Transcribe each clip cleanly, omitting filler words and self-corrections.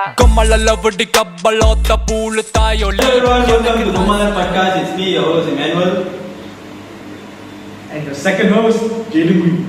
Hello everyone, welcome to Nomad Podcast. It's me, your host Emmanuel. And the second host, Jaden.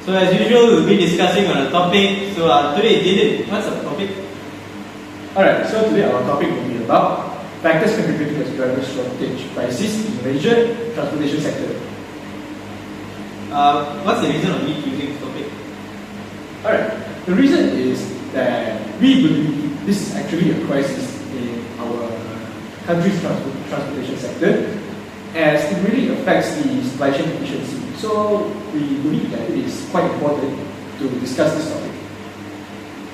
So as usual, we'll be discussing on a topic. So today, Jaden, what's the topic? Alright, so today our topic will be about factors contributing to driver shortage crisis in Malaysia transportation sector. What's the reason of me choosing this topic? Alright, the reason is that we believe this is actually a crisis in our country's transportation sector, as it really affects the supply chain efficiency. So we believe that it is quite important to discuss this topic.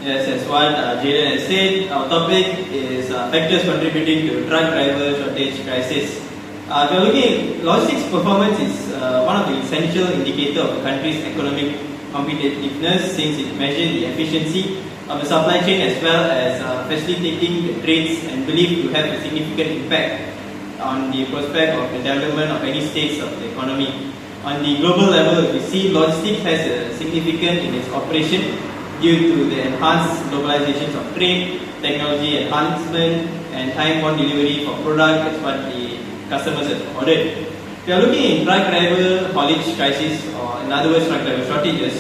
Yes, as what Jaden has said, our topic is factors contributing to truck driver shortage crisis. We're looking at logistics performance is one of the essential indicators of a country's economic competitiveness, since it measures the efficiency of the supply chain as well as facilitating the trades and believed to have a significant impact on the prospect of the development of any states of the economy. On the global level, we see logistics has a significant in its operation due to the enhanced globalizations of trade, technology enhancement, and time-bound delivery for product as what the customers have ordered. We are looking at truck driver haulage crisis, or in other words, truck driver shortages.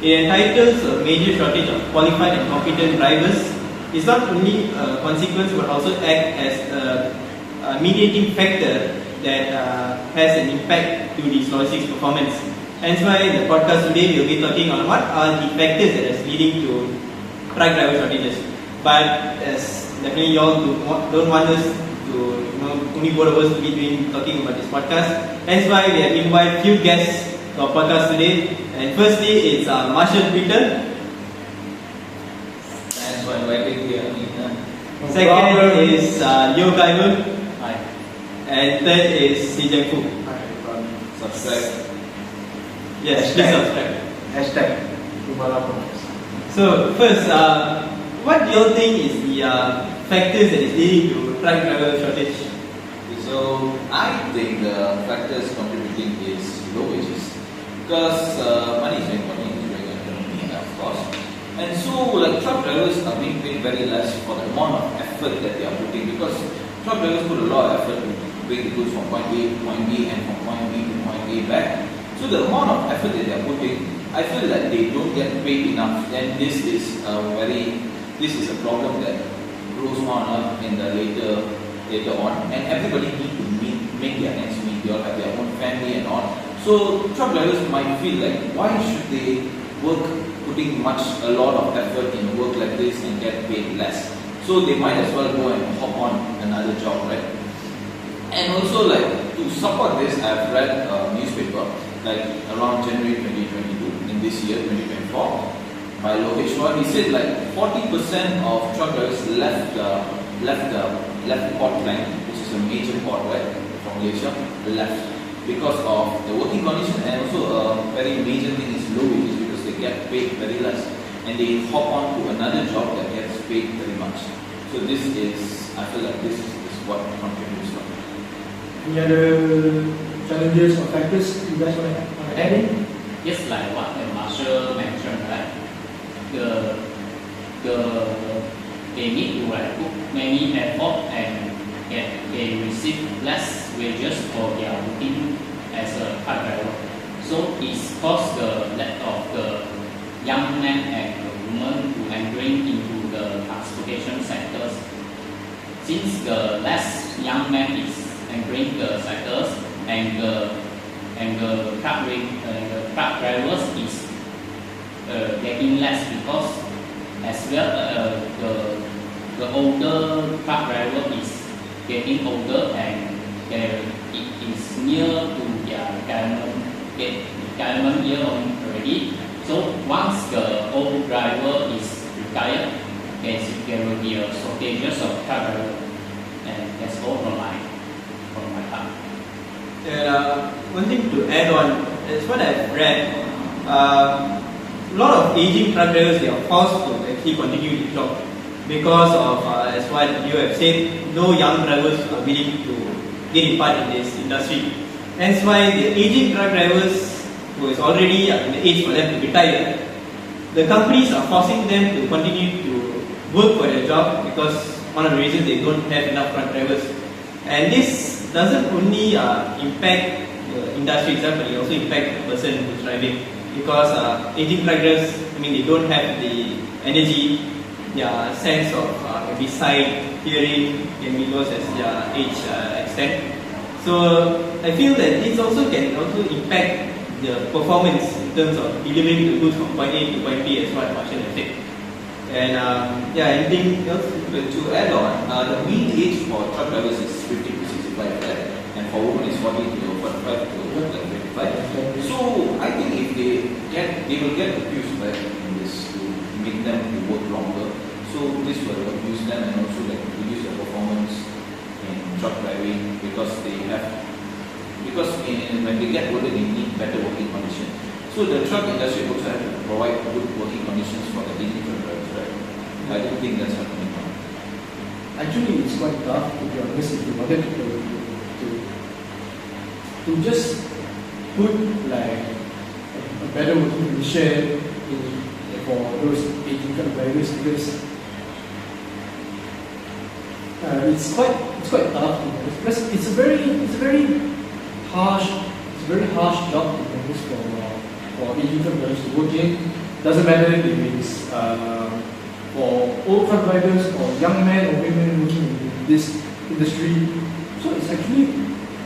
It entitles a major shortage of qualified and competent drivers. It's not only a consequence but also act as a mediating factor that has an impact to the logistics performance. Hence why in the podcast today we will be talking on what are the factors that is leading to truck driver shortages. But as definitely you all don't want us to only both of us to be talking about this podcast. Hence why we have invited few guests to our podcast today. And firstly, it's Marshall Peter. Thanks for inviting me. Second is Yo Kaimun. Hi. And third is Si Jiang Fu. Subscribe. Yes, please subscribe. Hashtag. So first, what do you all think is the factors that is leading to truck driver shortage? So I think the factors contributing is low wages, because money is very important in the economy, of course. And so like truck drivers are being paid very less for the amount of effort that they are putting, because truck drivers put a lot of effort to bring the goods from point A to point B and from point B to point A back. So the amount of effort that they are putting, I feel that they don't get paid enough. Then this is a problem that grows on up in the later on, and everybody need to make their ends meet. They all have their own family and all. So truck drivers might feel like, why should they work putting a lot of effort in work like this and get paid less? So they might as well go and hop on another job, right? And also, like, to support this, I've read a newspaper like around January 2022 in this year 2024 by Lokesh Roy. He said like 40% of truck drivers left Port Klang, which is a major port, right, from Malaysia, left because of the working condition, and also a very major thing is low wages, because they get paid very less and they hop on to another job that gets paid very much. So this is, I feel like this is what contributes to it. Any other challenges or factors you guys want to add in? Yes, like what Marshall mentioned, right? They need to like put many effort and they receive less wages for their working as a truck driver. So it's caused the lack of the young men and the women to entering into the transportation sectors. Since the less young men is entering the sectors, and the truck drivers is getting less, because as well the older truck driver is getting older, and it is near to their retirement year already. So once the old driver is retired, there will be a shortage of truck driver, and that's all from my part. One thing to add on is what I've read. A lot of aging truck drivers, they are forced to actually continue the job because of, as what you have said, no young drivers are willing to get in part in this industry. Hence why the aging truck drivers, who is already in the age for them to retire, the companies are forcing them to continue to work for their job because one of the reasons they don't have enough truck drivers. And this doesn't only impact the industry itself, but it also impacts the person who's driving, because aging truck drivers, I mean, they don't have the energy, their sense of maybe sight, hearing can be lost as their age extend. So I feel that this also can also impact the performance in terms of delivering the goods from point A to point B, as what Marshall has said. And anything else? To add on, the mean age for truck drivers is 50 to 65, right? And for women is 40 to 45 to 55. So I think if they will get abused, right, in this to make them to work longer. So this will abuse them and also like reduce their performance in truck driving, because when they get older, they need better working conditions. So the truck industry also have to provide good working conditions for the aging truck drivers, right? I don't think that's happening now. Actually, it's quite tough, to be honest, if you wanted to just put like a better working condition for those aging truck drivers, because it's quite tough, because it's a very harsh job to manage for aging truck drivers to work in. Doesn't matter if it's for old truck drivers or young men or women working in this industry. So it's actually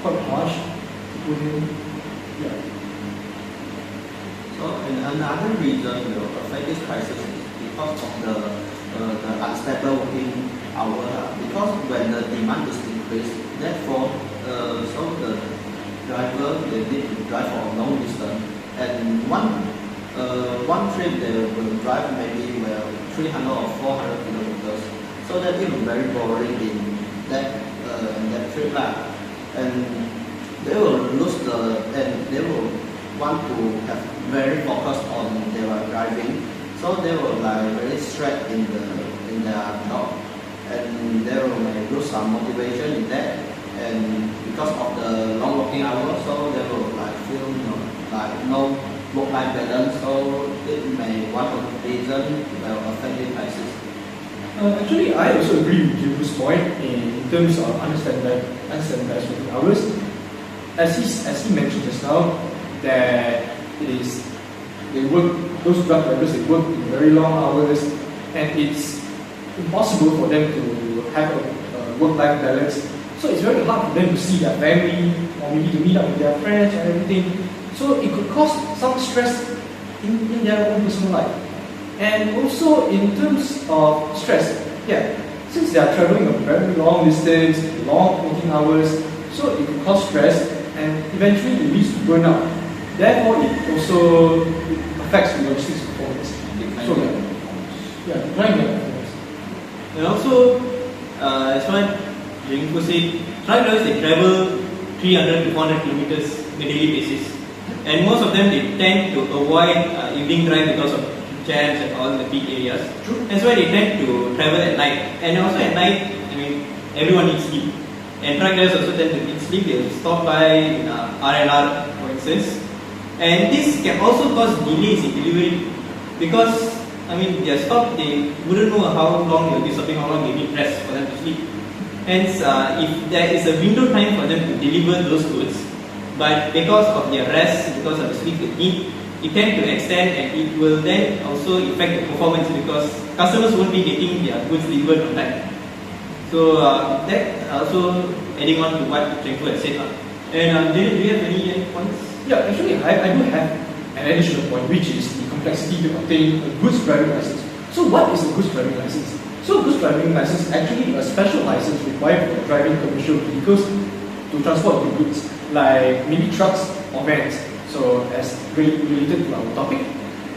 quite harsh to put in. Yeah. So another reason will affect this crisis is because of the unstable working hour. Because when the demand is increased, therefore, so the driver they need to drive for a long distance, and one trip they will drive maybe 300 or 400 kilometers. So that it will be very boring in that trip lah. And they will they will want to have very focused on their driving. So they will like very stressed in their job, and they will lose some motivation in that. And because of the long working hours, so they will like feel no work-life balance. So it may one of the reasons will affect the crisis. Actually, I also agree with Jubu's point in terms of unstandardized working hours. As he mentioned just now, that those truck drivers, they work in very long hours, and it's impossible for them to have a work-life balance. So it's very hard for them to see their family, or maybe to meet up with their friends and everything. So it could cause some stress in their own personal life. And also in terms of stress, since they are traveling a very long distance, long working hours, so it could cause stress, and eventually it leads to burnout. Therefore, it also affects the logistics performance. So decline their performance. And also, as what Jingfu said, truck drivers, they travel 300 to 400 kilometers on a daily basis. And most of them, they tend to avoid evening drive because of jams and all the peak areas. True. That's why they tend to travel at night. And also at night, I mean, everyone needs sleep. And truck drivers also tend to need sleep. They'll stop by in R&R, for instance. And this can also cause delays in delivery, because, I mean, they stop, they wouldn't know how long they'll be stopping, how long they need rest for them to sleep. Hence, if there is a window time for them to deliver those goods, but because of their rest, because of the sleep they need, it tends to extend, and it will then also affect the performance, because customers won't be getting their goods delivered on time. So that also adding on to what Chengfu has said. And do you have any points? Yeah, actually, I do have an additional point, which is the complexity to obtain a goods driving license. So what is a goods driving license? So goods driving license is actually a special license required for driving commercial vehicles to transport the goods, like maybe trucks or vans. So as related to our topic.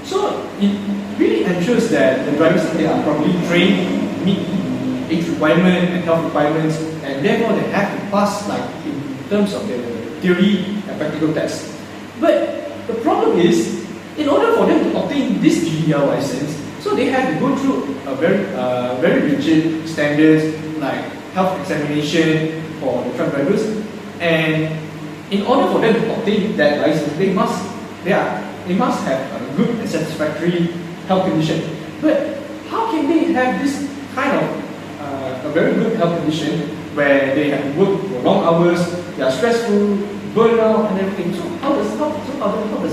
So it really ensures that the drivers they are properly trained, meet the age requirement and health requirements, and therefore they have to pass like in terms of their theory and practical tests. But the problem is, in order for them to obtain this GDL license, so they have to go through a very rigid standards like health examination for the truck drivers, and in order for them to obtain that license, they must have a good and satisfactory health condition. But how can they have this kind of a very good health condition where they have to work for long hours, they are stressful, burnout and everything. So how does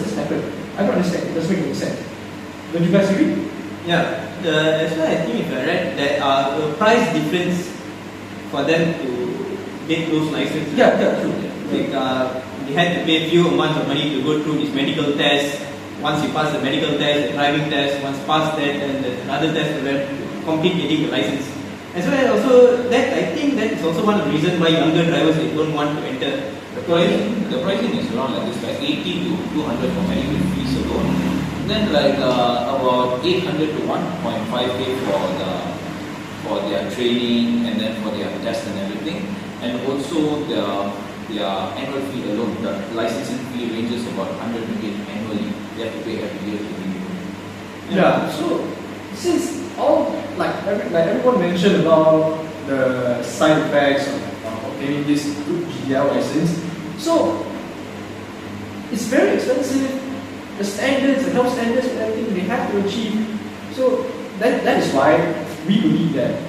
this happen? I don't understand. It doesn't make any sense. Don't you guys agree? Yeah, that's why I think if I read there are a price difference for them to get those licenses. Yeah, true. Like, they had to pay a few amounts of money to go through this medical test. Once you pass the medical test, the driving test, once past that, then there's another test for them to complete getting the license. As well as also that, I think that is also one of the reasons why younger drivers they don't want to enter. The pricing is around like this, like 80 to 200 for medical fees alone. Then like about 800 to 1.5k for their training and then for their test and everything. And also their annual fee alone, the licensing fee ranges about 100 ringgit annually. They have to pay every year to renew. Yeah. So since all like everyone mentioned about the side effects of obtaining this good GDL license, so it's very expensive. The standards, the health standards and everything they have to achieve. So that is why we believe that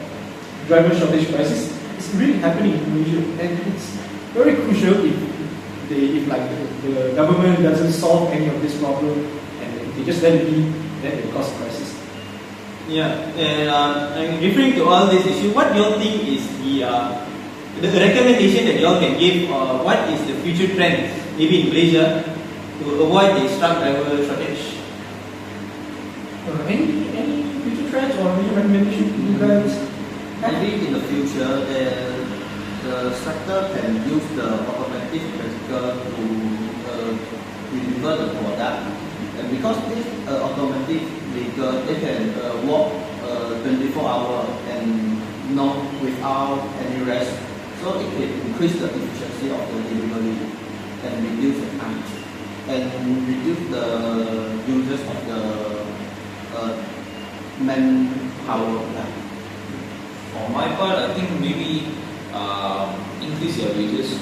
driver shortage crisis is really happening in Malaysia, and it's very crucial if the government doesn't solve any of this problem and if they just let it be, then it will cause a crisis. Yeah, and I'm referring to all this issue. What do you all think is the recommendation that you all can give? What is the future trend, maybe in Malaysia, to avoid the truck driver shortage? Any future trends or any recommendation you guys have? Maybe in the future, the sector can use the automatic vehicle to deliver the product. And because this automatic vehicle, they can walk 24 hours and not without any rest. So it can increase the efficiency of the delivery and reduce the time and reduce the uses of the manpower. For my part, I think maybe increase your wages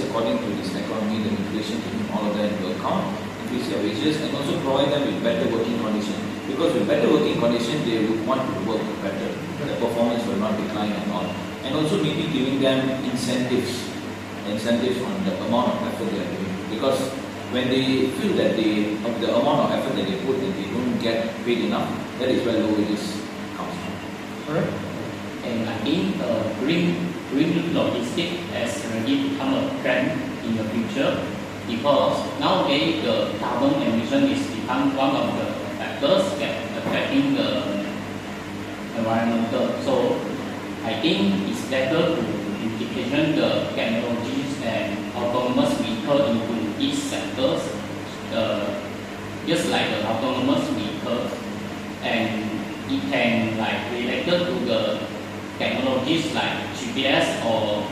according to this economy, the inflation, taking all of that into account. Increase your wages and also provide them with better working conditions. Because with better working conditions, they would want to work better. The performance will not decline and all. And also maybe giving them incentives on the amount of effort they are doing. Because when they feel that the amount of effort that they put and they don't get paid enough, that is where low wages comes from. Alright. And I think green logistics has already become a trend in the future, because nowadays the carbon emission is become one of the factors that affecting the environmental. So I think it's better to integration the technologies and autonomous vehicle into each sectors, just like the autonomous vehicle, and it can like related to the technologies like GPS or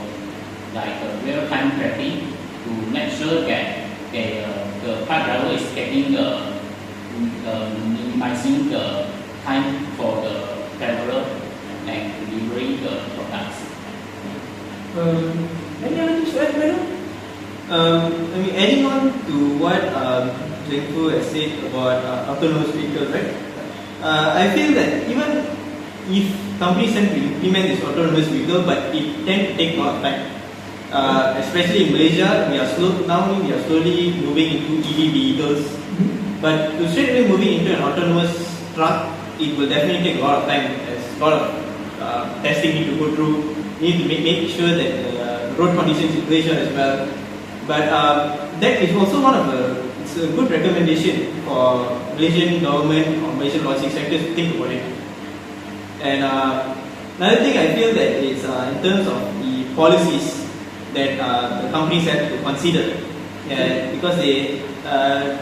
like real-time tracking to make sure that the truck driver is getting minimizing the time for the traveler and delivering the products. Any other things to add, Madam? Adding on to what Zengfu has said about autonomous vehicles, right? I feel that even if companies tend to implement this autonomous vehicle, but it tends to take a lot of time. Especially in Malaysia, we are slowly moving into EV vehicles. But to straight away moving into an autonomous truck, it will definitely take a lot of time. There's a lot of testing need to go through. You need to make sure that the road conditions in Malaysia as well. But that is also it's a good recommendation for Malaysian government or Malaysian logistics sectors to think about it. And another thing I feel that is in terms of the policies that the companies have to consider, because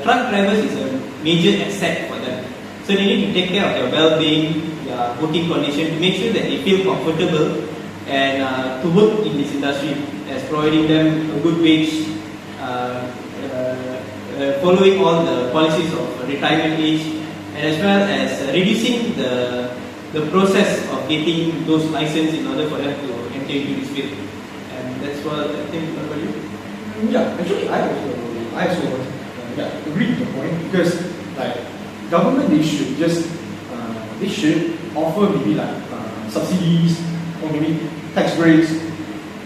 truck drivers is a major asset for them. So they need to take care of their well-being, their working condition, to make sure that they feel comfortable and to work in this industry, as providing them a good wage, following all the policies of retirement age, and as well as reducing the process of getting those licenses in order for them to enter into this field. And that's what I think. What about you? Yeah, actually, I also agree with the point, because like government, they should offer maybe like subsidies, or maybe tax breaks,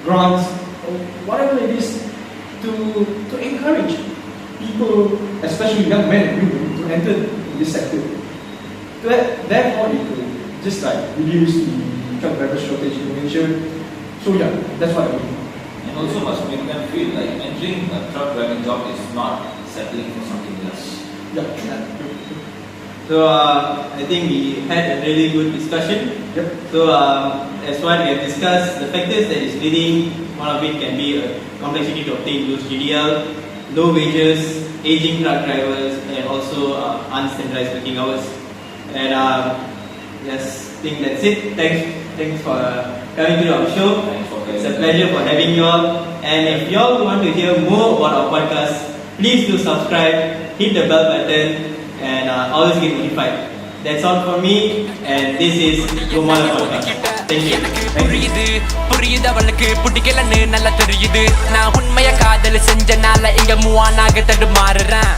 grants, or whatever it is, to encourage people, especially young men and women, to enter in this sector. Therefore, it could just like reduce the truck driver shortage in Malaysia. So yeah, that's what I mean. And also must make them feel like entering a truck driving job is not settling for something else. Yeah. So I think we had a really good discussion. Yep. So as what we have discussed, the factors that is leading, one of it can be a complexity to obtain loose GDL, low wages, aging truck drivers, and also unstandardized working hours. And yes, I think that's it. Thanks for coming to our show. Thanks for It's a pleasure for having you all. And if you all want to hear more about our podcast, please do subscribe, hit the bell button, and always get notified. That's all for me, and this is Gomala Podcast. Thank you. புரியுது அவளுக்கு பிடிக்கலன்னு நல்லா தெரியுது நான் உண்மைய காதல் செஞ்சனால இங்க மூவானாக தடுமாறுறேன்